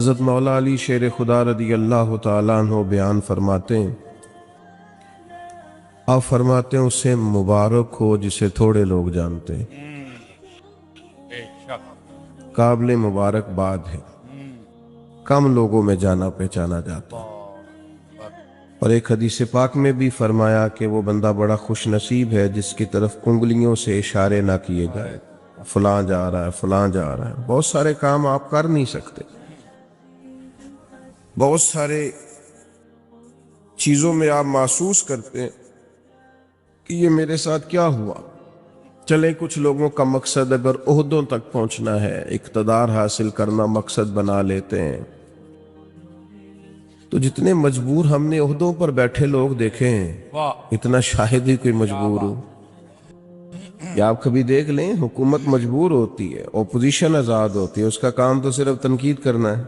حضرت مولا علی شیر خدا رضی اللہ تعالیٰ عنہ بیان فرماتے ہیں، آپ فرماتے ہیں اسے مبارک ہو جسے تھوڑے لوگ جانتے ہیں، قابل مبارکباد ہے، کم لوگوں میں جانا پہچانا جاتا ہے۔ اور ایک حدیث پاک میں بھی فرمایا کہ وہ بندہ بڑا خوش نصیب ہے جس کی طرف انگلیوں سے اشارے نہ کیے جائے، فلاں جا رہا ہے فلاں جا رہا ہے۔ بہت سارے کام آپ کر نہیں سکتے، بہت سارے چیزوں میں آپ محسوس کرتے ہیں کہ یہ میرے ساتھ کیا ہوا۔ چلیں کچھ لوگوں کا مقصد اگر عہدوں تک پہنچنا ہے، اقتدار حاصل کرنا مقصد بنا لیتے ہیں، تو جتنے مجبور ہم نے عہدوں پر بیٹھے لوگ دیکھے ہیں، اتنا شاہد ہی کوئی مجبور ہو۔ یا آپ کبھی دیکھ لیں، حکومت مجبور ہوتی ہے، اپوزیشن آزاد ہوتی ہے، اس کا کام تو صرف تنقید کرنا ہے،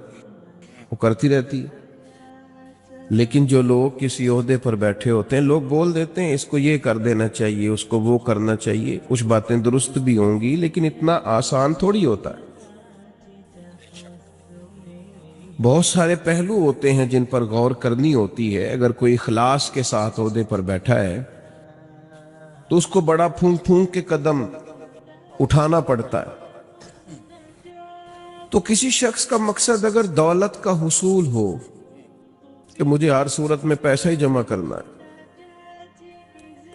وہ کرتی رہتی ہے۔ لیکن جو لوگ کسی عہدے پر بیٹھے ہوتے ہیں، لوگ بول دیتے ہیں اس کو یہ کر دینا چاہیے، اس کو وہ کرنا چاہیے، کچھ باتیں درست بھی ہوں گی لیکن اتنا آسان تھوڑی ہوتا ہے۔ بہت سارے پہلو ہوتے ہیں جن پر غور کرنی ہوتی ہے۔ اگر کوئی اخلاص کے ساتھ عہدے پر بیٹھا ہے تو اس کو بڑا پھونک پھونک کے قدم اٹھانا پڑتا ہے۔ تو کسی شخص کا مقصد اگر دولت کا حصول ہو کہ مجھے ہر صورت میں پیسہ ہی جمع کرنا ہے،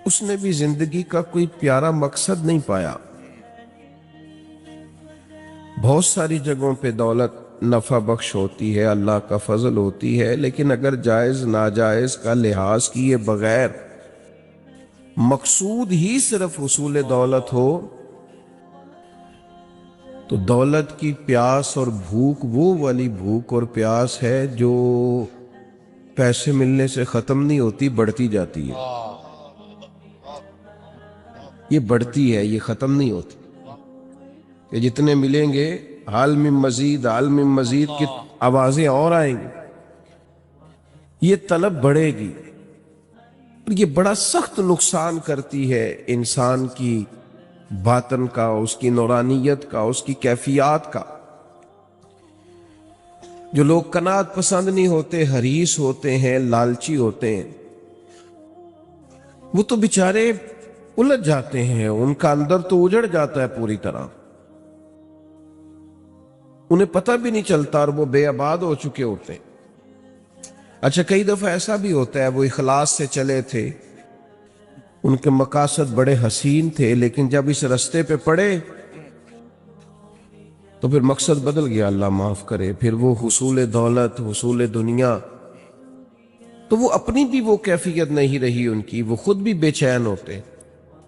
اس نے بھی زندگی کا کوئی پیارا مقصد نہیں پایا۔ بہت ساری جگہوں پہ دولت نفع بخش ہوتی ہے، اللہ کا فضل ہوتی ہے، لیکن اگر جائز ناجائز کا لحاظ کیے بغیر مقصود ہی صرف حصول دولت ہو تو دولت کی پیاس اور بھوک وہ والی بھوک اور پیاس ہے جو پیسے ملنے سے ختم نہیں ہوتی، بڑھتی جاتی ہے۔ یہ بڑھتی ہے، یہ ختم نہیں ہوتی کہ جتنے ملیں گے حال میں مزید حال میں مزید کی آوازیں اور آئیں گی، یہ طلب بڑھے گی۔ یہ بڑا سخت نقصان کرتی ہے انسان کی باطن کا، اس کی نورانیت کا، اس کی کیفیات کا۔ جو لوگ قناعت پسند نہیں ہوتے، حریص ہوتے ہیں، لالچی ہوتے ہیں، وہ تو بیچارے الجھ جاتے ہیں، ان کا اندر تو اجڑ جاتا ہے پوری طرح، انہیں پتہ بھی نہیں چلتا اور وہ بے آباد ہو چکے ہوتے ہیں۔ اچھا، کئی دفعہ ایسا بھی ہوتا ہے وہ اخلاص سے چلے تھے، ان کے مقاصد بڑے حسین تھے، لیکن جب اس رستے پہ پڑے تو پھر مقصد بدل گیا، اللہ معاف کرے، پھر وہ حصول دولت، حصول دنیا، تو وہ اپنی بھی وہ کیفیت نہیں رہی ان کی، وہ خود بھی بے چین ہوتے۔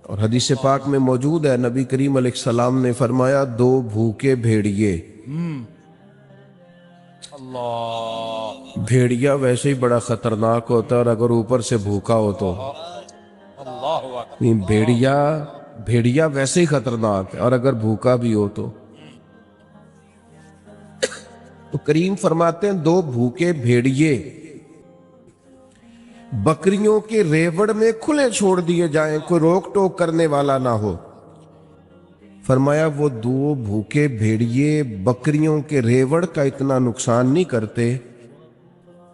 اور حدیث پاک میں موجود ہے، نبی کریم علیہ السلام نے فرمایا، دو بھوکے بھیڑیے، بھیڑیا ویسے ہی بڑا خطرناک ہوتا ہے، اور اگر اوپر سے بھوکا ہو تو بھیڑیا ویسے ہی خطرناک ہے، اور اگر بھوکا بھی ہو تو کریم فرماتے ہیں دو بھوکے بھیڑیے بکریوں کے ریوڑ میں کھلے چھوڑ دیے جائیں، کوئی روک ٹوک کرنے والا نہ ہو۔ فرمایا وہ دو بھوکے بھیڑیے بکریوں کے ریوڑ کا اتنا نقصان نہیں کرتے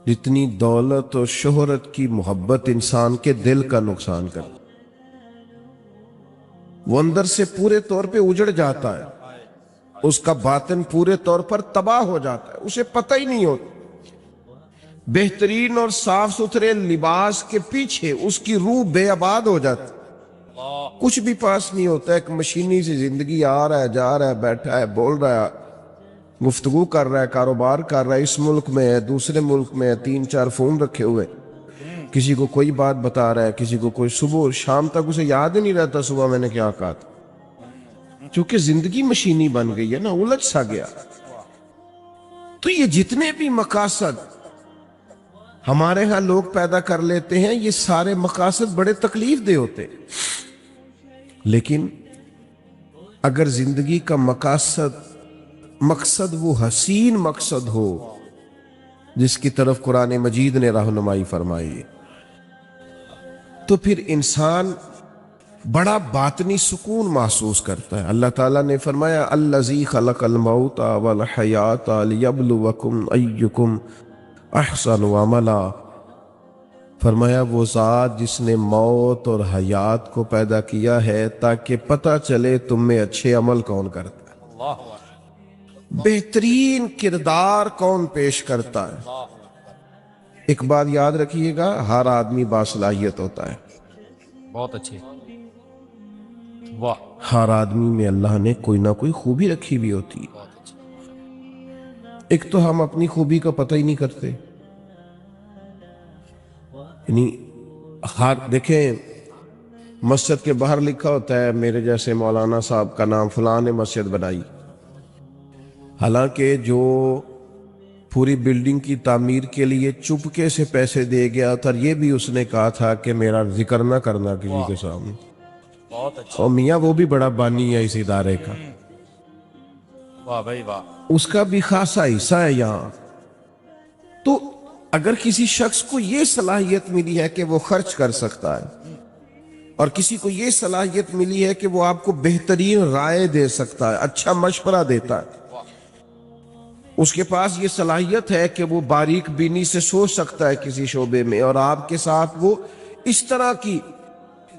جتنی دولت اور شہرت کی محبت انسان کے دل کا نقصان کرتی۔ وہ اندر سے پورے طور پہ اجڑ جاتا ہے، اس کا باطن پورے طور پر تباہ ہو جاتا ہے، اسے پتہ ہی نہیں ہوتا۔ بہترین اور صاف ستھرے لباس کے پیچھے اس کی روح بے آباد ہو جاتی، کچھ بھی پاس نہیں ہوتا، ایک مشینی سی زندگی، آ رہا ہے جا رہا ہے، بیٹھا ہے بول رہا ہے، گفتگو کر رہا ہے، کاروبار کر رہا ہے، اس ملک میں ہے، دوسرے ملک میں ہے، 3-4 فون رکھے ہوئے، کسی کو کوئی بات بتا رہا ہے، کسی کو کوئی، صبح شام تک اسے یاد ہی نہیں رہتا صبح میں نے کیا کہا تھا، چونکہ زندگی مشینی بن گئی ہے نا، الجھ سا گیا۔ تو یہ جتنے بھی مقاصد ہمارے ہاں لوگ پیدا کر لیتے ہیں، یہ سارے مقاصد بڑے تکلیف دہ ہوتے، لیکن اگر زندگی کا مقصد وہ حسین مقصد ہو جس کی طرف قرآن مجید نے رہنمائی فرمائی ہے، تو پھر انسان بڑا باطنی سکون محسوس کرتا ہے۔ اللہ تعالیٰ نے فرمایا الذی خلق الموت والحیات لیبلوکم ایکم احسن عملا، فرمایا وہ ذات جس نے موت اور حیات کو پیدا کیا ہے تاکہ پتہ چلے تم میں اچھے عمل کون کرتا ہے، بہترین کردار کون پیش کرتا ہے۔ ایک بات یاد رکھیے گا، ہر آدمی باصلاحیت ہوتا ہے، بہت اچھے، واہ، ہر آدمی میں اللہ نے کوئی نہ کوئی خوبی رکھی بھی ہوتی ہے۔ بہت اچھے، ایک تو ہم اپنی خوبی کا پتہ ہی نہیں کرتے، یعنی دیکھیں مسجد کے باہر لکھا ہوتا ہے میرے جیسے مولانا صاحب کا نام فلاں نے مسجد بنائی، حالانکہ جو پوری بلڈنگ کی تعمیر کے لیے چپکے سے پیسے دے گیا تھا، یہ بھی اس نے کہا تھا کہ میرا ذکر نہ کرنا کسی کے سامنے، بہت اچھے، اور میاں وہ بھی بڑا بانی ہے اس ادارے کا، واہ بھائی واہ، اس کا بھی خاصا حصہ ہے یہاں۔ تو اگر کسی شخص کو یہ صلاحیت ملی ہے کہ وہ خرچ کر سکتا ہے، اور کسی کو یہ صلاحیت ملی ہے کہ وہ آپ کو بہترین رائے دے سکتا ہے، اچھا مشورہ دیتا ہے، اس کے پاس یہ صلاحیت ہے کہ وہ باریک بینی سے سوچ سکتا ہے کسی شعبے میں، اور آپ کے ساتھ وہ اس طرح کی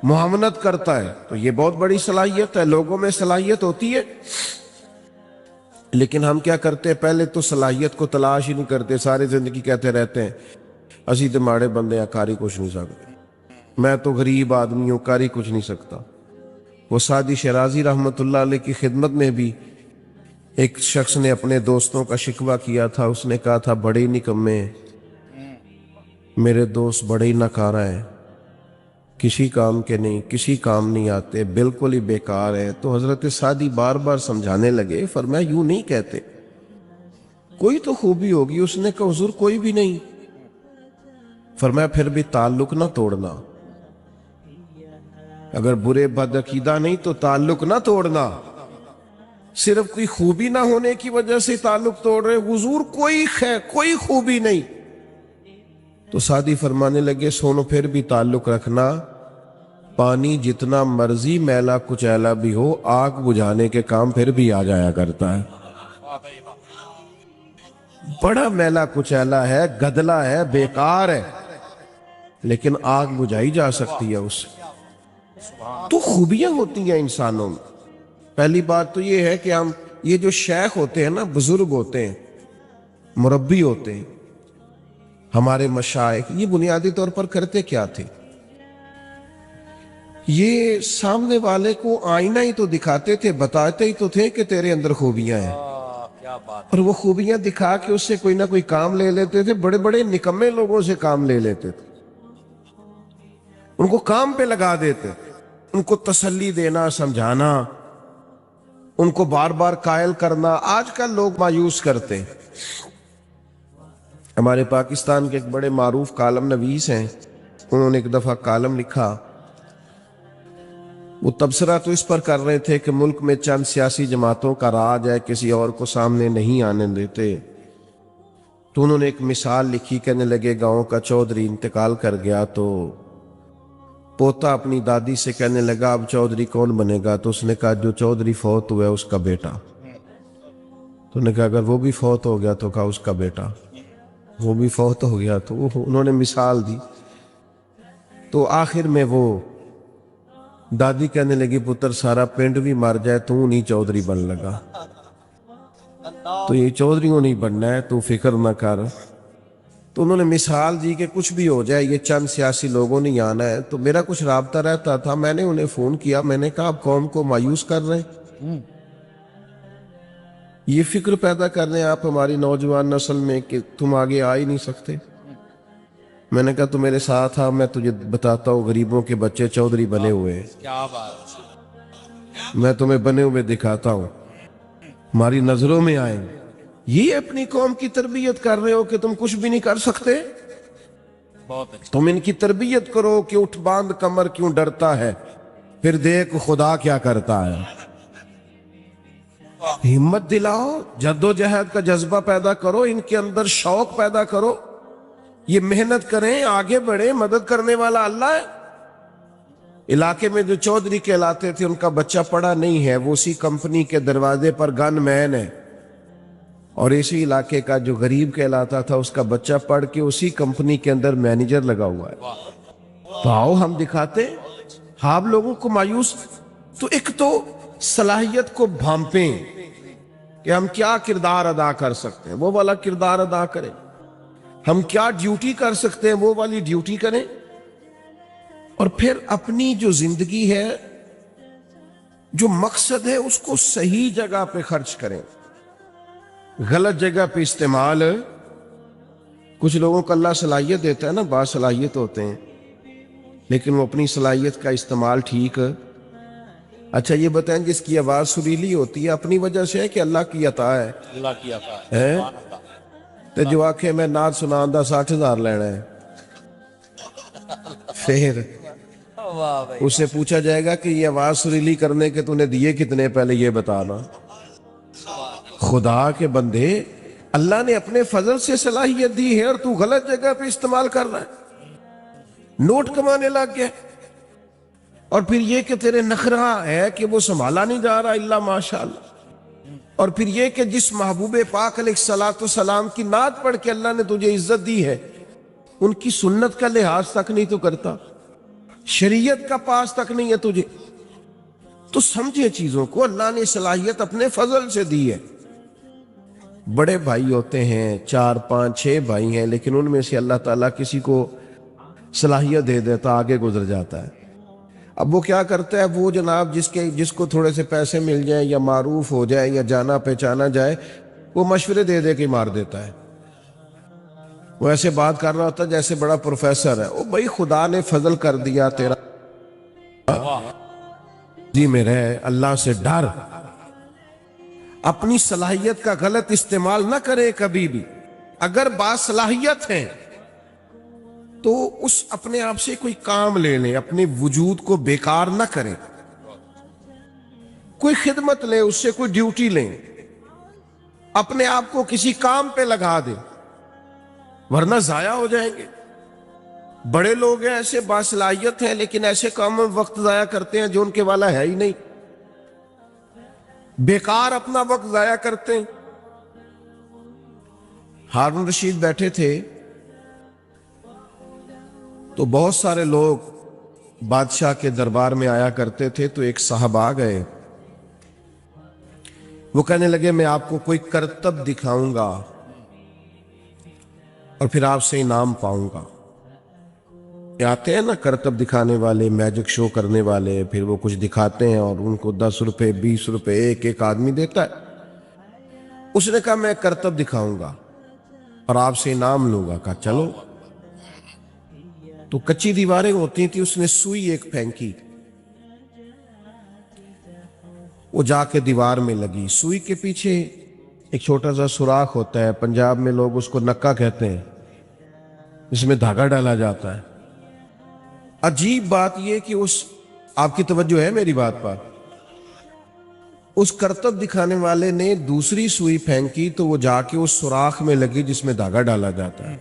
معاونت کرتا ہے، تو یہ بہت بڑی صلاحیت ہے۔ لوگوں میں صلاحیت ہوتی ہے، لیکن ہم کیا کرتے ہیں، پہلے تو صلاحیت کو تلاش ہی نہیں کرتے، ساری زندگی کہتے رہتے ہیں اسی تو ماڑے بندے ہیں، کاری کچھ نہیں سکتے، میں تو غریب آدمی ہوں، کاری کچھ نہیں سکتا۔ وہ سعدی شیرازی رحمت اللہ علیہ کی خدمت میں بھی ایک شخص نے اپنے دوستوں کا شکوہ کیا تھا، اس نے کہا تھا بڑے ہی نکمے ہیں میرے دوست، بڑے ہی ناکارہ ہیں، کسی کام کے نہیں، کسی کام نہیں آتے، بالکل ہی بیکار ہے۔ تو حضرت سعدی بار بار سمجھانے لگے، فرمایا یوں نہیں کہتے، کوئی تو خوبی ہوگی۔ اس نے کہا حضور کوئی بھی نہیں۔ فرمایا پھر بھی تعلق نہ توڑنا، اگر برے بد عقیدہ نہیں تو تعلق نہ توڑنا، صرف کوئی خوبی نہ ہونے کی وجہ سے تعلق توڑ رہے، حضور کوئی خوبی نہیں۔ تو سعدی فرمانے لگے سونو پھر بھی تعلق رکھنا، پانی جتنا مرضی میلا کچیلا بھی ہو، آگ بجھانے کے کام پھر بھی آ جایا کرتا ہے۔ بڑا میلا کچیلا ہے، گدلا ہے، بیکار ہے، لیکن آگ بجھائی جا سکتی ہے اس سے۔ تو خوبیاں ہوتی ہیں انسانوں میں۔ پہلی بات تو یہ ہے کہ ہم یہ جو شیخ ہوتے ہیں نا، بزرگ ہوتے ہیں، مربی ہوتے ہیں، ہمارے مشائخ، یہ بنیادی طور پر کرتے کیا تھے؟ یہ سامنے والے کو آئینہ ہی تو دکھاتے تھے، بتاتے ہی تو تھے کہ تیرے اندر خوبیاں ہیں، کیا بات، اور وہ خوبیاں دکھا کے اس سے کوئی نہ کوئی کام لے لیتے تھے۔ بڑے بڑے نکمے لوگوں سے کام لے لیتے تھے، ان کو کام پہ لگا دیتے، ان کو تسلی دینا، سمجھانا، ان کو بار بار قائل کرنا۔ آج کل لوگ مایوس کرتے ہیں۔ ہمارے پاکستان کے ایک بڑے معروف کالم نویس ہیں، انہوں نے ایک دفعہ کالم لکھا، وہ تبصرہ تو اس پر کر رہے تھے کہ ملک میں چند سیاسی جماعتوں کا راج ہے، کسی اور کو سامنے نہیں آنے دیتے۔ تو انہوں نے ایک مثال لکھی، کہنے لگے گاؤں کا چودھری انتقال کر گیا تو پوتا اپنی دادی سے کہنے لگا اب چودھری کون بنے گا؟ تو اس نے کہا جو چودھری فوت ہوا ہے اس کا بیٹا۔ تو نے کہا اگر وہ بھی فوت ہو گیا؟ تو کہا اس کا بیٹا۔ وہ بھی فوت ہو گیا تو انہوں نے مثال دی۔ تو آخر میں وہ دادی کہنے لگی پتر سارا پنڈ بھی مر جائے تو نہیں چودھری بن لگا، تو یہ چودھریوں نہیں بننا ہے، تو فکر نہ کر۔ تو انہوں نے مثال دی کہ کچھ بھی ہو جائے، یہ چند سیاسی لوگوں نے آنا ہے۔ تو میرا کچھ رابطہ رہتا تھا، میں نے انہیں فون کیا، میں نے کہا آپ قوم کو مایوس کر رہے ہیں، یہ فکر پیدا کر رہے ہیں آپ ہماری نوجوان نسل میں کہ تم آگے آ ہی نہیں سکتے۔ میں نے کہا تو میرے ساتھ آ، میں تجھے بتاتا ہوں غریبوں کے بچے چودھری بنے ہوئے ہیں، کیا بات، میں تمہیں بنے ہوئے دکھاتا ہوں، ہماری نظروں میں آئیں۔ یہ اپنی قوم کی تربیت کر رہے ہو کہ تم کچھ بھی نہیں کر سکتے؟ بہت اچھا، تم ان کی تربیت کرو کہ اٹھ باندھ کمر کیوں ڈرتا ہے، پھر دیکھ خدا کیا کرتا ہے۔ ہمت دلاؤ، جد و جہد کا جذبہ پیدا کرو، ان کے اندر شوق پیدا کرو، یہ محنت کریں، آگے بڑھیں، مدد کرنے والا اللہ ہے۔ علاقے میں جو چودھری کہلاتے تھے ان کا بچہ پڑھا نہیں ہے، وہ اسی کمپنی کے دروازے پر گن مین ہے، اور اسی علاقے کا جو غریب کہلاتا تھا اس کا بچہ پڑھ کے اسی کمپنی کے اندر مینیجر لگا ہوا ہے۔ تو آؤ ہم دکھاتے ہیں، آپ لوگوں کو مایوس تو ایک تو صلاحیت کو بھانپیں کہ ہم کیا کردار ادا کر سکتے ہیں، وہ والا کردار ادا کریں، ہم کیا ڈیوٹی کر سکتے ہیں وہ والی ڈیوٹی کریں، اور پھر اپنی جو زندگی ہے، جو مقصد ہے، اس کو صحیح جگہ پہ خرچ کریں، غلط جگہ پہ استعمال۔ کچھ لوگوں کو اللہ صلاحیت دیتا ہے نا، باصلاحیت ہوتے ہیں، لیکن وہ اپنی صلاحیت کا استعمال ٹھیک۔ اچھا یہ بتائیں، جس کی آواز سریلی ہوتی ہے اپنی وجہ سے ہے کہ اللہ کی عطا ہے؟ اللہ کی عطا ہے، سبحان اللہ۔ تو جو آکھے میں نعت سناندہ 60,000 لینا ہے، پھر واہ بھائی، اسے پوچھا جائے گا کہ یہ آواز سریلی کرنے کے تو نے دیے کتنے، پہلے یہ بتانا۔ خدا کے بندے، اللہ نے اپنے فضل سے صلاحیت دی ہے اور تو غلط جگہ پہ استعمال کر رہا ہے، نوٹ کمانے لگ گیا، اور پھر یہ کہ تیرے نخرہ ہے کہ وہ سنبھالا نہیں جا رہا الا ماشاءاللہ، اور پھر یہ کہ جس محبوب پاک علیہ الصلوۃ والسلام کی نعت پڑھ کے اللہ نے تجھے عزت دی ہے، ان کی سنت کا لحاظ تک نہیں تو کرتا، شریعت کا پاس تک نہیں ہے تجھے۔ تو سمجھے چیزوں کو، اللہ نے صلاحیت اپنے فضل سے دی ہے۔ بڑے بھائی ہوتے ہیں، 4 5 6 بھائی ہیں، لیکن ان میں سے اللہ تعالیٰ کسی کو صلاحیت دے دیتا، آگے گزر جاتا ہے۔ اب وہ کیا کرتا ہے، وہ جناب جس کو تھوڑے سے پیسے مل جائیں یا معروف ہو جائے یا جانا پہچانا جائے، وہ مشورے دے دے کے مار دیتا ہے۔ وہ ایسے بات کر رہا ہوتا ہے جیسے بڑا پروفیسر ہے۔ او بھائی، خدا نے فضل کر دیا، تیرا جی میں رہے، اللہ سے ڈر، اپنی صلاحیت کا غلط استعمال نہ کرے کبھی بھی۔ اگر باصلاحیت ہیں تو اس اپنے آپ سے کوئی کام لے لیں، اپنے وجود کو بیکار نہ کریں، کوئی خدمت لیں، اس سے کوئی ڈیوٹی لیں، اپنے آپ کو کسی کام پہ لگا دیں، ورنہ ضائع ہو جائیں گے۔ بڑے لوگ ہیں ایسے باصلاحیت ہیں، لیکن ایسے کام میں وقت ضائع کرتے ہیں جو ان کے والا ہے ہی نہیں، بیکار اپنا وقت ضائع کرتے ہیں۔ ہارون رشید بیٹھے تھے تو بہت سارے لوگ بادشاہ کے دربار میں آیا کرتے تھے، تو ایک صاحب آ گئے، وہ کہنے لگے میں آپ کو کوئی کرتب دکھاؤں گا اور پھر آپ سے انعام پاؤں گا۔ یہ آتے ہیں نا کرتب دکھانے والے، میجک شو کرنے والے، پھر وہ کچھ دکھاتے ہیں اور ان کو 10 روپے 20 روپے ایک آدمی دیتا ہے۔ اس نے کہا میں کرتب دکھاؤں گا اور آپ سے انعام لوں گا۔ کہا چلو۔ تو کچی دیواریں ہوتی تھی، اس نے سوئی ایک پھینکی، وہ جا کے دیوار میں لگی۔ سوئی کے پیچھے ایک چھوٹا سا سوراخ ہوتا ہے، پنجاب میں لوگ اس کو نکا کہتے ہیں، اس میں دھاگا ڈالا جاتا ہے۔ عجیب بات یہ کہ آپ کی توجہ ہے میری بات پر، اس کرتب دکھانے والے نے دوسری سوئی پھینکی تو وہ جا کے اس سوراخ میں لگی جس میں دھاگا ڈالا جاتا ہے۔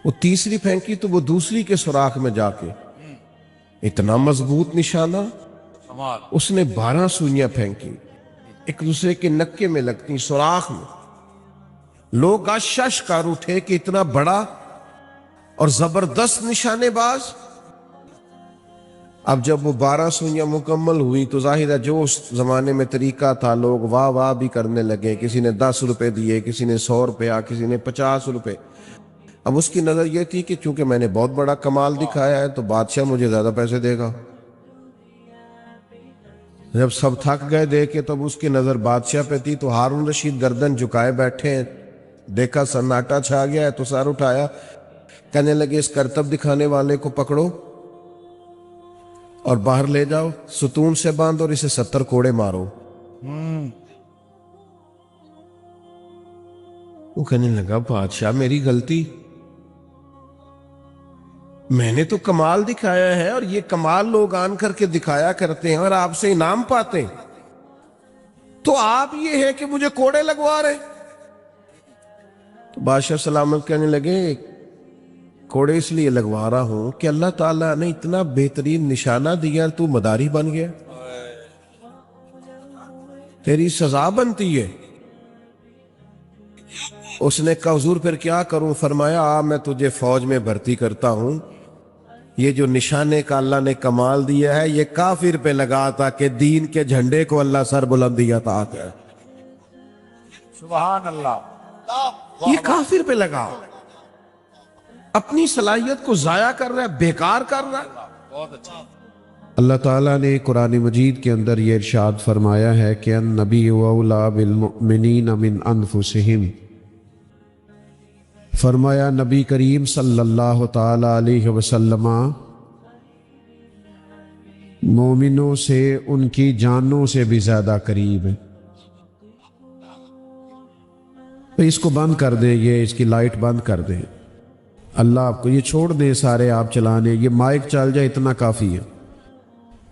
وہ تیسری پھینکی تو وہ دوسری کے سوراخ میں جا کے، اتنا مضبوط نشانہ۔ کمال، اس نے 12 سوئیاں پھینکی، ایک دوسرے کے نکے میں لگتی، سوراخ میں۔ لوگ آشش کر اٹھے کہ اتنا بڑا اور زبردست نشانے باز۔ اب جب وہ 12 سوئیاں مکمل ہوئی تو ظاہر ہے جو اس زمانے میں طریقہ تھا، لوگ واہ واہ بھی کرنے لگے، کسی نے 10 روپے دیے، کسی نے 100 روپیہ، کسی نے 50 روپے۔ اب اس کی نظر یہ تھی کہ چونکہ میں نے بہت بڑا کمال دکھایا ہے تو بادشاہ مجھے زیادہ پیسے دے گا۔ جب سب تھک گئے دے کے تب اس کی نظر بادشاہ پہ تھی، تو ہارون رشید گردن جھکائے بیٹھے ہیں، دیکھا سناٹا چھا گیا ہے تو سر اٹھایا، کہنے لگے اس کرتب دکھانے والے کو پکڑو اور باہر لے جاؤ، ستون سے باندھ اور اسے 70 کوڑے مارو۔ وہ کہنے لگا بادشاہ میری غلطی، میں نے تو کمال دکھایا ہے اور یہ کمال لوگ آن کر کے دکھایا کرتے ہیں اور آپ سے انعام پاتے ہیں، تو آپ یہ ہے کہ مجھے کوڑے لگوا رہے۔ تو بادشاہ سلامت کہنے لگے کوڑے اس لیے لگوا رہا ہوں کہ اللہ تعالیٰ نے اتنا بہترین نشانہ دیا، تو مداری بن گیا، تیری سزا بنتی ہے۔ اس نے کہا حضور پھر کیا کروں؟ فرمایا میں تجھے فوج میں بھرتی کرتا ہوں، یہ جو نشانے کا اللہ نے کمال دیا ہے یہ کافر پہ لگا تھا کہ دین کے جھنڈے کو اللہ سر بلندی عطا کر، سبحان اللہ، یہ کافر پہ لگا، اپنی صلاحیت کو ضائع کر رہا ہے، بیکار کر رہا ہے۔ بہت اچھا۔ اللہ تعالیٰ نے قرآن مجید کے اندر یہ ارشاد فرمایا ہے کہ النبی اولا بالمؤمنین من انفسہم، فرمایا نبی کریم صلی اللہ تعالی علیہ وسلم مومنوں سے ان کی جانوں سے بھی زیادہ قریب ہے۔ تو اس کو بند کر دیں، یہ اس کی لائٹ بند کر دیں، اللہ آپ کو یہ چھوڑ دیں، سارے آپ چلانے، یہ مائک چل جائے اتنا کافی ہے،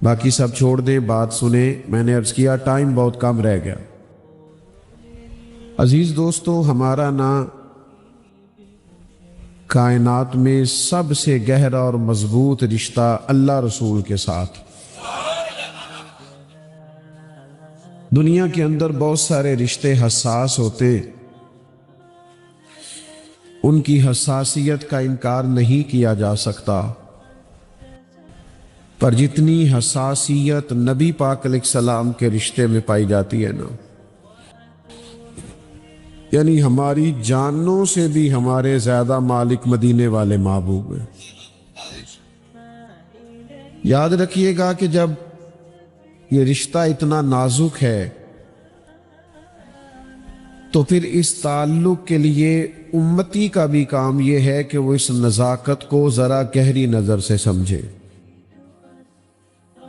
باقی سب چھوڑ دیں، بات سنیں۔ میں نے عرض کیا ٹائم بہت کم رہ گیا۔ عزیز دوستو، ہمارا نا کائنات میں سب سے گہرا اور مضبوط رشتہ اللہ رسول کے ساتھ۔ دنیا کے اندر بہت سارے رشتے حساس ہوتے، ان کی حساسیت کا انکار نہیں کیا جا سکتا، پر جتنی حساسیت نبی پاک علیہ السلام کے رشتے میں پائی جاتی ہے نا، یعنی ہماری جانوں سے بھی ہمارے زیادہ مالک مدینے والے محبوب ہیں۔ یاد رکھیے گا کہ جب یہ رشتہ اتنا نازک ہے تو پھر اس تعلق کے لیے امتی کا بھی کام یہ ہے کہ وہ اس نزاکت کو ذرا گہری نظر سے سمجھے۔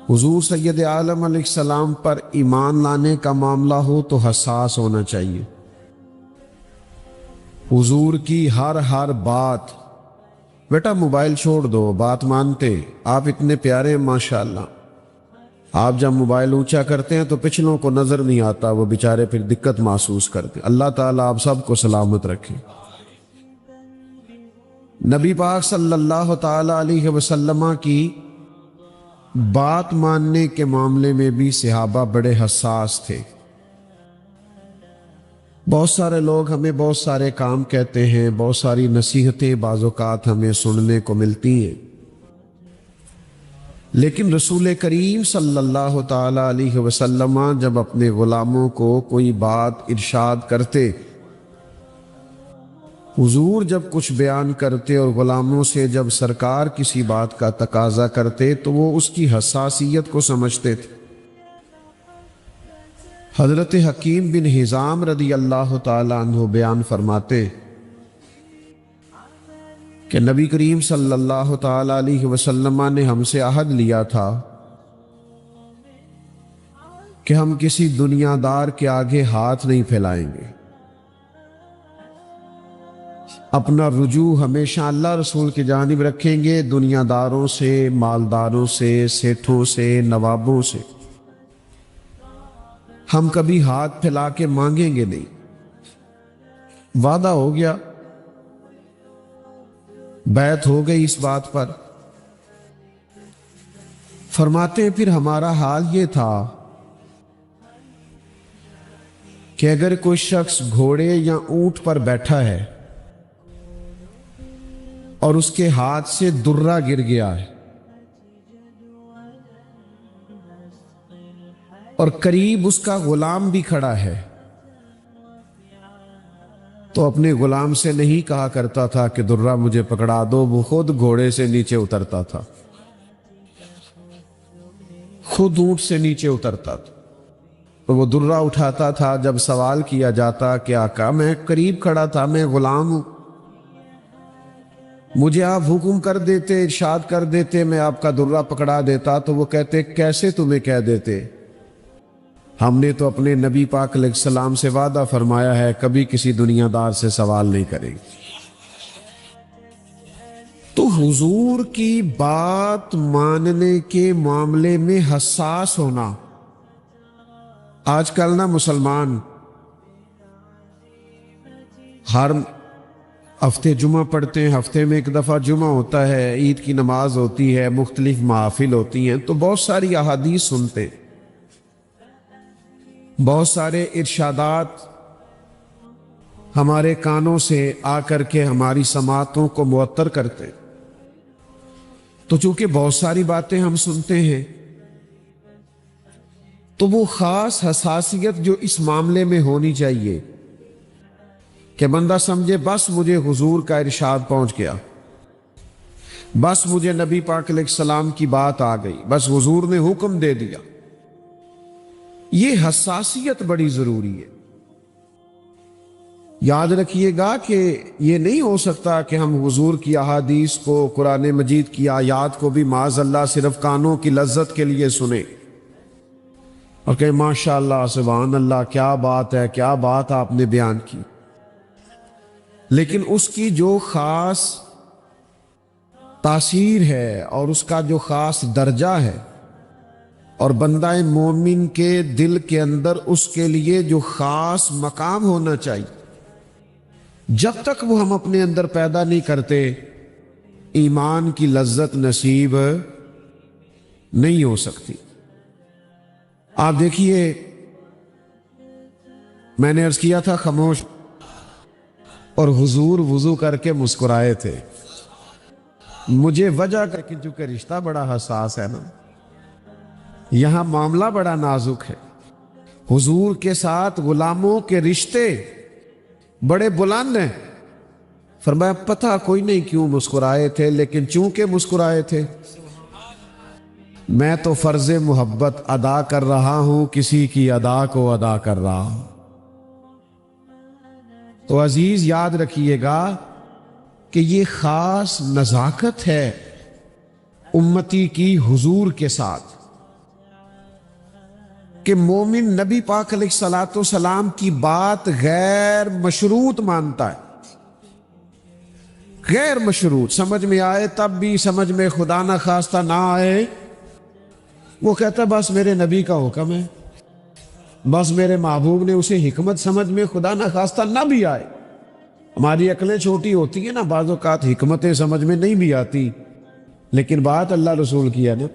حضور سید عالم علیہ السلام پر ایمان لانے کا معاملہ ہو تو حساس ہونا چاہیے۔ حضور کی ہر بات، بیٹا موبائل چھوڑ دو، بات مانتے، آپ اتنے پیارے ہیں ماشاءاللہ، آپ جب موبائل اونچا کرتے ہیں تو پچھلوں کو نظر نہیں آتا، وہ بیچارے پھر دقت محسوس کرتے۔ اللہ تعالیٰ آپ سب کو سلامت رکھے۔ نبی پاک صلی اللہ تعالی علیہ وسلم کی بات ماننے کے معاملے میں بھی صحابہ بڑے حساس تھے۔ بہت سارے لوگ ہمیں بہت سارے کام کہتے ہیں، بہت ساری نصیحتیں بعض اوقات ہمیں سننے کو ملتی ہیں، لیکن رسول کریم صلی اللہ تعالی علیہ وسلم جب اپنے غلاموں کو کوئی بات ارشاد کرتے، حضور جب کچھ بیان کرتے اور غلاموں سے جب سرکار کسی بات کا تقاضا کرتے تو وہ اس کی حساسیت کو سمجھتے تھے۔ حضرت حکیم بن حزام رضی اللہ تعالی عنہ بیان فرماتے کہ نبی کریم صلی اللہ تعالی علیہ وسلم نے ہم سے عہد لیا تھا کہ ہم کسی دنیا دار کے آگے ہاتھ نہیں پھیلائیں گے، اپنا رجوع ہمیشہ اللہ رسول کی جانب رکھیں گے، دنیا داروں سے، مالداروں سے، سیٹھوں سے، نوابوں سے ہم کبھی ہاتھ پھیلا کے مانگیں گے نہیں۔ وعدہ ہو گیا، بیعت ہو گئی اس بات پر۔ فرماتے ہیں پھر ہمارا حال یہ تھا کہ اگر کوئی شخص گھوڑے یا اونٹ پر بیٹھا ہے اور اس کے ہاتھ سے درہ گر گیا ہے اور قریب اس کا غلام بھی کھڑا ہے تو اپنے غلام سے نہیں کہا کرتا تھا کہ درہ مجھے پکڑا دو، وہ خود گھوڑے سے نیچے اترتا تھا، خود اونٹ سے نیچے اترتا تھا، تو وہ درہ اٹھاتا تھا۔ جب سوال کیا جاتا کہ آقا میں قریب کھڑا تھا، میں غلام ہوں، مجھے آپ حکم کر دیتے، ارشاد کر دیتے، میں آپ کا درہ پکڑا دیتا، تو وہ کہتے کیسے تمہیں کہہ دیتے، ہم نے تو اپنے نبی پاک علیہ السلام سے وعدہ فرمایا ہے کبھی کسی دنیا دار سے سوال نہیں کریں گے۔ تو حضور کی بات ماننے کے معاملے میں حساس ہونا، آج کل نا مسلمان ہفتے جمعہ پڑھتے ہیں، ہفتے میں ایک دفعہ جمعہ ہوتا ہے، عید کی نماز ہوتی ہے، مختلف محافل ہوتی ہیں، تو بہت ساری احادیث سنتے، بہت سارے ارشادات ہمارے کانوں سے آ کر کے ہماری سماعتوں کو معطر کرتے. تو چونکہ بہت ساری باتیں ہم سنتے ہیں، تو وہ خاص حساسیت جو اس معاملے میں ہونی چاہیے کہ بندہ سمجھے بس مجھے حضور کا ارشاد پہنچ گیا، بس مجھے نبی پاک علیہ السلام کی بات آ گئی، بس حضور نے حکم دے دیا. یہ حساسیت بڑی ضروری ہے. یاد رکھیے گا کہ یہ نہیں ہو سکتا کہ ہم حضور کی احادیث کو، قرآن مجید کی آیات کو بھی معاذ اللہ صرف کانوں کی لذت کے لیے سنیں اور کہ ماشاء اللہ سبحان اللہ کیا بات ہے، کیا بات آپ نے بیان کی، لیکن اس کی جو خاص تاثیر ہے اور اس کا جو خاص درجہ ہے اور بندہ مومن کے دل کے اندر اس کے لیے جو خاص مقام ہونا چاہیے، جب تک وہ ہم اپنے اندر پیدا نہیں کرتے ایمان کی لذت نصیب نہیں ہو سکتی. آپ دیکھیے، میں نے عرض کیا تھا خاموش، اور حضور وضو کر کے مسکرائے تھے. مجھے وجہ کر کے چونکہ رشتہ بڑا حساس ہے نا، یہاں معاملہ بڑا نازک ہے. حضور کے ساتھ غلاموں کے رشتے بڑے بلند ہیں. فرمایا پتہ کوئی نہیں کیوں مسکرائے تھے، لیکن چونکہ مسکرائے تھے میں تو فرض محبت ادا کر رہا ہوں، کسی کی ادا کو ادا کر رہا ہوں. تو عزیز یاد رکھیے گا کہ یہ خاص نزاکت ہے امتی کی حضور کے ساتھ کہ مومن نبی پاک علیہ الصلوۃ والسلام کی بات غیر مشروط مانتا ہے. غیر مشروط، سمجھ میں آئے تب بھی، سمجھ میں خدا نہ خواستہ نہ آئے، وہ کہتا ہے بس میرے نبی کا حکم ہے، بس میرے محبوب نے اسے حکمت سمجھ میں خدا نہ خواستہ نہ بھی آئے. ہماری عقلیں چھوٹی ہوتی ہیں نا، بعض اوقات حکمتیں سمجھ میں نہیں بھی آتی، لیکن بات اللہ رسول کی ہے نا،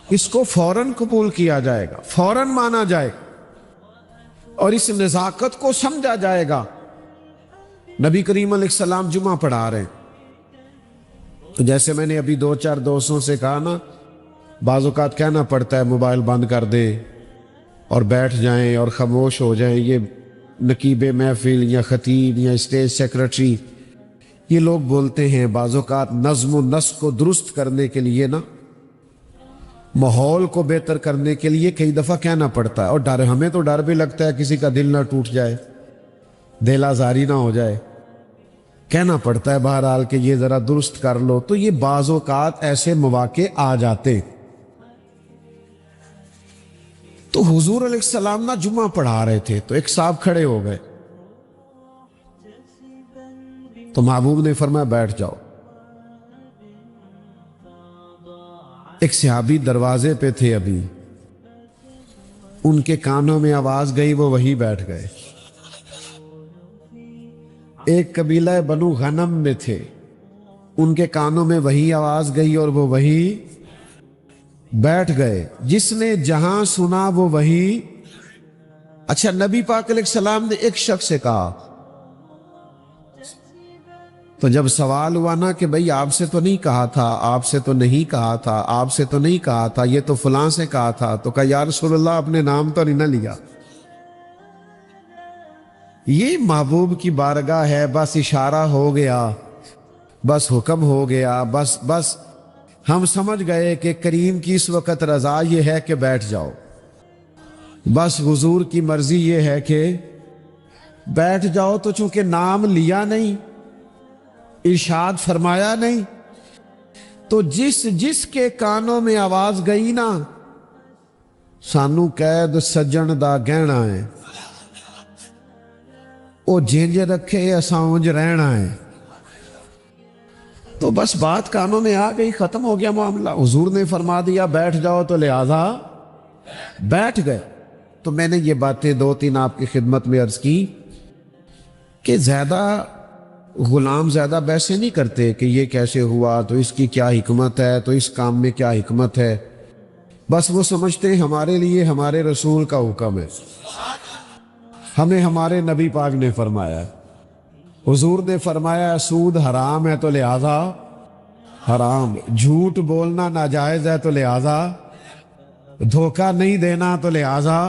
اس کو فوراً قبول کیا جائے گا، فوراً مانا جائے گا اور اس نزاکت کو سمجھا جائے گا. نبی کریم علیہ السلام جمعہ پڑھا رہے ہیں، تو جیسے میں نے ابھی دو چار دوستوں سے کہا نا، بعض اوقات کہنا پڑتا ہے موبائل بند کر دے اور بیٹھ جائیں اور خاموش ہو جائیں. یہ نقیب محفل یا خطیب یا اسٹیج سیکرٹری یہ لوگ بولتے ہیں، بعض اوقات نظم و نسق کو درست کرنے کے لیے نا، ماحول کو بہتر کرنے کے لیے کئی دفعہ کہنا پڑتا ہے. اور ڈر، ہمیں تو ڈر بھی لگتا ہے کسی کا دل نہ ٹوٹ جائے، دل آزاری نہ ہو جائے، کہنا پڑتا ہے بہرحال کہ یہ ذرا درست کر لو. تو یہ بعض اوقات ایسے مواقع آ جاتے. تو حضور علیہ السلام نا جمعہ پڑھا رہے تھے، تو ایک صاحب کھڑے ہو گئے، تو محبوب نے فرمایا بیٹھ جاؤ. ایک صحابی دروازے پہ تھے، ابھی ان کے کانوں میں آواز گئی، وہ وہی بیٹھ گئے. ایک قبیلہ بنو غنم میں تھے، ان کے کانوں میں وہی آواز گئی اور وہ وہی بیٹھ گئے. جس نے جہاں سنا وہ وہی. اچھا، نبی پاک علیہ السلام نے ایک شخص سے کہا، تو جب سوال ہوا نا کہ بھئی آپ سے تو نہیں کہا تھا، آپ سے تو نہیں کہا تھا، آپ سے تو نہیں کہا تھا، یہ تو فلاں سے کہا تھا، تو کہا یا رسول اللہ اپنے نام تو نہیں نہ لیا. یہ محبوب کی بارگاہ ہے، بس اشارہ ہو گیا، بس حکم ہو گیا، بس ہم سمجھ گئے کہ کریم کی اس وقت رضا یہ ہے کہ بیٹھ جاؤ، بس حضور کی مرضی یہ ہے کہ بیٹھ جاؤ. تو چونکہ نام لیا نہیں، ارشاد فرمایا نہیں، تو جس کے کانوں میں آواز گئی نا، سانو قید سجن دا گہنا ہے، وہ جنج رکھے اساں اونج رہنا ہے. تو بس بات کانوں میں آ گئی، ختم ہو گیا معاملہ. حضور نے فرما دیا بیٹھ جاؤ، تو لہذا بیٹھ گئے. تو میں نے یہ باتیں دو تین آپ کی خدمت میں عرض کی کہ زیادہ غلام زیادہ بحثیں نہیں کرتے کہ یہ کیسے ہوا، تو اس کی کیا حکمت ہے، تو اس کام میں کیا حکمت ہے. بس وہ سمجھتے ہیں ہمارے لیے ہمارے رسول کا حکم ہے، ہمیں ہمارے نبی پاک نے فرمایا ہے، حضور نے فرمایا سود حرام ہے تو لہذا حرام، جھوٹ بولنا ناجائز ہے تو لہذا، دھوکہ نہیں دینا تو لہذا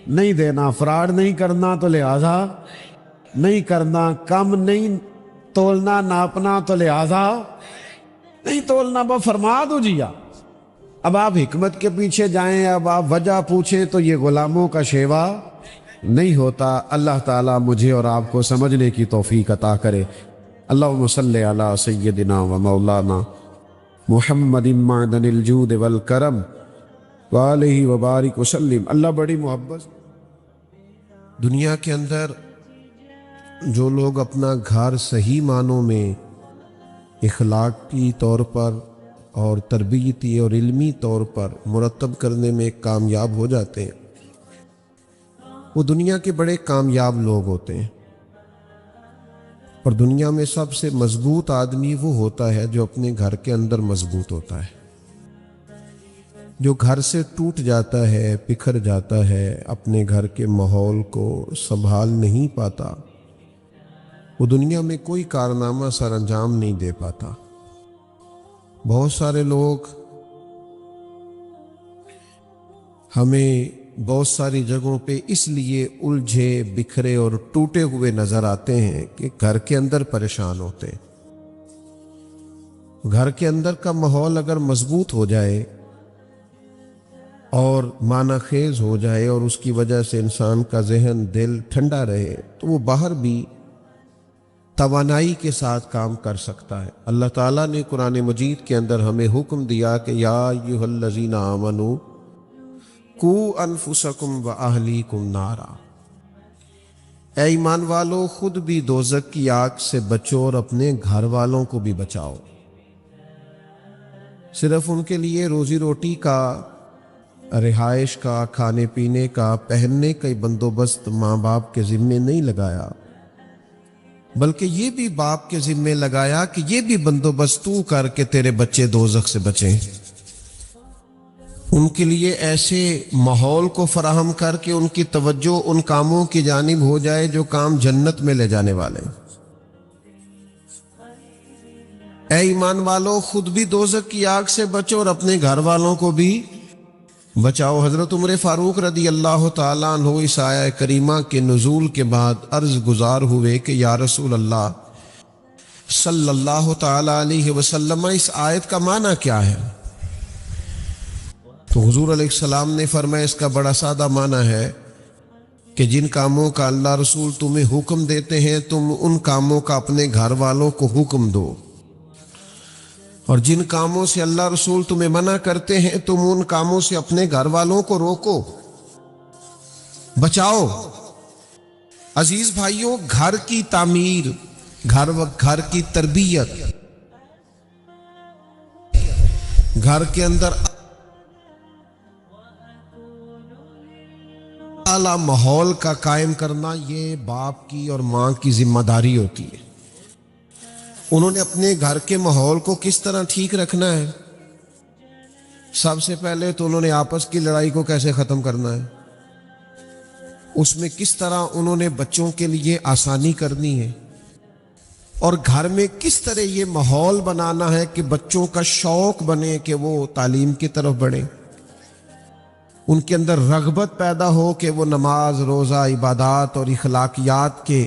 نہیں دینا، فراڈ نہیں کرنا تو لہذا نہیں کرنا، کم نہیں تولنا ناپنا تو لہذا نہیں تولنا. وہ فرما دو جیا. اب آپ حکمت کے پیچھے جائیں، اب آپ وجہ پوچھیں تو یہ غلاموں کا شیوا نہیں ہوتا. اللہ تعالیٰ مجھے اور آپ کو سمجھنے کی توفیق عطا کرے. اللہم صلی علی سیدنا و مولانا محمد معدن الجود والکرم وآلہ وبارک وسلم. اللہ بڑی محبت. دنیا کے اندر جو لوگ اپنا گھر صحیح معنوں میں اخلاقی طور پر اور تربیتی اور علمی طور پر مرتب کرنے میں کامیاب ہو جاتے ہیں، وہ دنیا کے بڑے کامیاب لوگ ہوتے ہیں. اور دنیا میں سب سے مضبوط آدمی وہ ہوتا ہے جو اپنے گھر کے اندر مضبوط ہوتا ہے. جو گھر سے ٹوٹ جاتا ہے، بکھر جاتا ہے، اپنے گھر کے ماحول کو سنبھال نہیں پاتا، وہ دنیا میں کوئی کارنامہ سر انجام نہیں دے پاتا. بہت سارے لوگ ہمیں بہت ساری جگہوں پہ اس لیے الجھے بکھرے اور ٹوٹے ہوئے نظر آتے ہیں کہ گھر کے اندر پریشان ہوتے ہیں. گھر کے اندر کا ماحول اگر مضبوط ہو جائے اور معنی خیز ہو جائے اور اس کی وجہ سے انسان کا ذہن دل ٹھنڈا رہے تو وہ باہر بھی توانائی کے ساتھ کام کر سکتا ہے. اللہ تعالیٰ نے قرآن مجید کے اندر ہمیں حکم دیا کہ یا ایھا الذین آمنوا قوا انفسکم واہلیکم نارا، اے ایمان والو خود بھی دوزخ کی آگ سے بچو اور اپنے گھر والوں کو بھی بچاؤ. صرف ان کے لیے روزی روٹی کا، رہائش کا، کھانے پینے کا، پہننے کا بندوبست ماں باپ کے ذمے نہیں لگایا، بلکہ یہ بھی باپ کے ذمے لگایا کہ یہ بھی بندوبست تو کر کے تیرے بچے دوزخ سے بچیں. ان کے لیے ایسے ماحول کو فراہم کر کے ان کی توجہ ان کاموں کی جانب ہو جائے جو کام جنت میں لے جانے والے. اے ایمان والو خود بھی دوزخ کی آگ سے بچو اور اپنے گھر والوں کو بھی بچاؤ. حضرت عمر فاروق رضی اللہ تعالیٰ عنہ اس آیہ کریمہ کے نزول کے بعد عرض گزار ہوئے کہ یا رسول اللہ صلی اللہ تعالیٰ علیہ وسلم، اس آیت کا معنی کیا ہے؟ تو حضور علیہ السلام نے فرمایا اس کا بڑا سادہ معنی ہے کہ جن کاموں کا اللہ رسول تمہیں حکم دیتے ہیں تم ان کاموں کا اپنے گھر والوں کو حکم دو، اور جن کاموں سے اللہ رسول تمہیں منع کرتے ہیں تم ان کاموں سے اپنے گھر والوں کو روکو، بچاؤ. عزیز بھائیوں، گھر کی تعمیر، گھر کی تربیت، گھر کے اندر اعلیٰ ماحول کا قائم کرنا یہ باپ کی اور ماں کی ذمہ داری ہوتی ہے. انہوں نے اپنے گھر کے ماحول کو کس طرح ٹھیک رکھنا ہے؟ سب سے پہلے تو انہوں نے آپس کی لڑائی کو کیسے ختم کرنا ہے، اس میں کس طرح انہوں نے بچوں کے لیے آسانی کرنی ہے، اور گھر میں کس طرح یہ ماحول بنانا ہے کہ بچوں کا شوق بنے کہ وہ تعلیم کی طرف بڑھیں، ان کے اندر رغبت پیدا ہو کہ وہ نماز، روزہ، عبادات اور اخلاقیات کے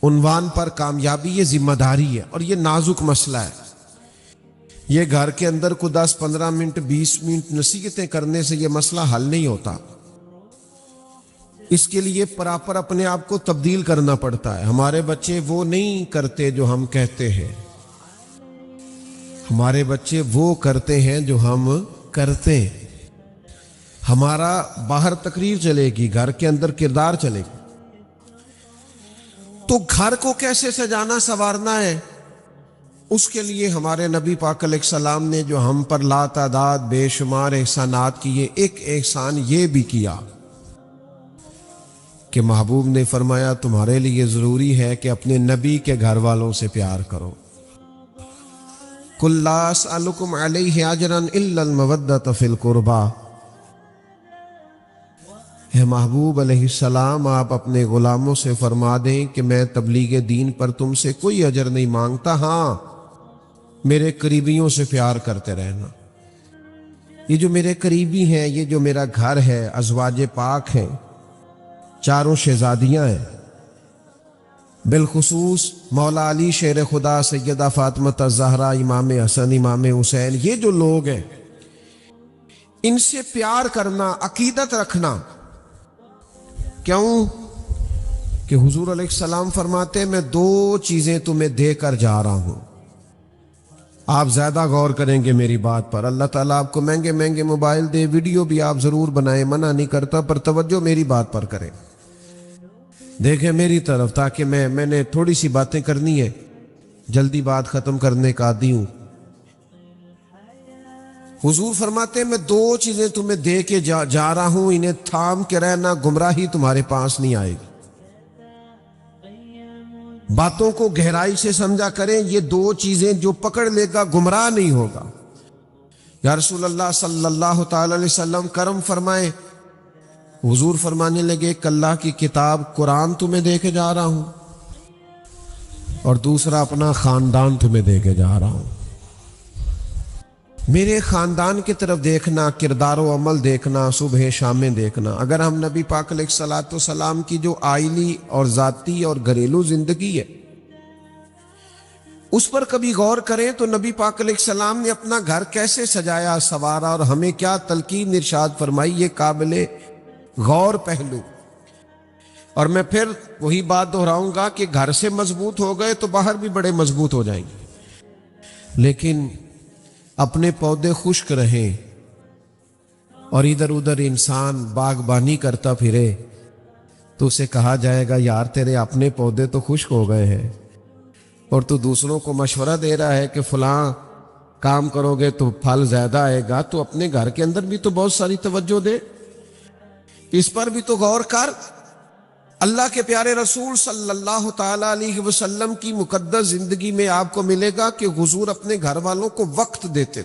عنوان پر کامیابی. یہ ذمہ داری ہے اور یہ نازک مسئلہ ہے. یہ گھر کے اندر کو 10-15 منٹ 20 منٹ نصیحتیں کرنے سے یہ مسئلہ حل نہیں ہوتا. اس کے لیے پراپر اپنے آپ کو تبدیل کرنا پڑتا ہے. ہمارے بچے وہ نہیں کرتے جو ہم کہتے ہیں، ہمارے بچے وہ کرتے ہیں جو ہم کرتے ہیں. ہمارا باہر تقریر چلے گی، گھر کے اندر کردار چلے گی. تو گھر کو کیسے سجانا سنوارنا ہے، اس کے لیے ہمارے نبی پاک علیہ السلام نے جو ہم پر لا تعداد بے شمار احسانات کیے، ایک احسان یہ بھی کیا کہ محبوب نے فرمایا تمہارے لیے ضروری ہے کہ اپنے نبی کے گھر والوں سے پیار کرو. قُلْ لَا أَسْأَلُكُمْ عَلَيْهِ أَجْرًا إِلَّا الْمَوَدَّةَ فِي الْقُرْبَى. اے محبوب علیہ السلام، آپ اپنے غلاموں سے فرما دیں کہ میں تبلیغ دین پر تم سے کوئی اجر نہیں مانگتا، ہاں میرے قریبیوں سے پیار کرتے رہنا. یہ جو میرے قریبی ہیں، یہ جو میرا گھر ہے، ازواج پاک ہیں، چاروں شہزادیاں ہیں، بالخصوص مولا علی شیر خدا، سیدہ فاطمہ الزہرا، امام حسن، امام حسین، یہ جو لوگ ہیں ان سے پیار کرنا، عقیدت رکھنا. کیوں؟ کہ حضور علیہ السلام فرماتے ہیں میں 2 چیزیں تمہیں دے کر جا رہا ہوں. آپ زیادہ غور کریں گے میری بات پر. اللہ تعالیٰ آپ کو مہنگے مہنگے موبائل دے، ویڈیو بھی آپ ضرور بنائیں، منع نہیں کرتا، پر توجہ میری بات پر کریں، دیکھیں میری طرف، تاکہ میں نے تھوڑی سی باتیں کرنی ہے، جلدی بات ختم کرنے کا عادی ہوں. حضور فرماتے ہیں میں 2 چیزیں تمہیں دے کے جا رہا ہوں، انہیں تھام کے رہنا، گمراہی تمہارے پاس نہیں آئے گی. باتوں کو گہرائی سے سمجھا کریں، یہ 2 چیزیں جو پکڑ لے گا گمراہ نہیں ہوگا. یا رسول اللہ صلی اللہ تعالی علیہ وسلم کرم فرمائے. حضور فرمانے لگے کہ اللہ کی کتاب قرآن تمہیں دے کے جا رہا ہوں، اور دوسرا اپنا خاندان تمہیں دے کے جا رہا ہوں. میرے خاندان کی طرف دیکھنا، کردار و عمل دیکھنا، صبح شامیں دیکھنا. اگر ہم نبی پاک علیہ الصلوۃ والسلام کی جو آئلی اور ذاتی اور گھریلو زندگی ہے اس پر کبھی غور کریں تو نبی پاک علیہ السلام نے اپنا گھر کیسے سجایا سوارا، اور ہمیں کیا تلقین ارشاد فرمائی، یہ قابل غور پہلو. اور میں پھر وہی بات دہراؤں گا کہ گھر سے مضبوط ہو گئے تو باہر بھی بڑے مضبوط ہو جائیں گے. لیکن اپنے پودے خشک رہیں اور ادھر ادھر انسان باغبانی کرتا پھرے تو اسے کہا جائے گا یار تیرے اپنے پودے تو خشک ہو گئے ہیں، اور تو دوسروں کو مشورہ دے رہا ہے کہ فلاں کام کرو گے تو پھل زیادہ آئے گا. تو اپنے گھر کے اندر بھی تو بہت ساری توجہ دے، اس پر بھی تو غور کر. اللہ کے پیارے رسول صلی اللہ تعالی علیہ وسلم کی مقدس زندگی میں آپ کو ملے گا کہ حضور اپنے گھر والوں کو وقت دیتے.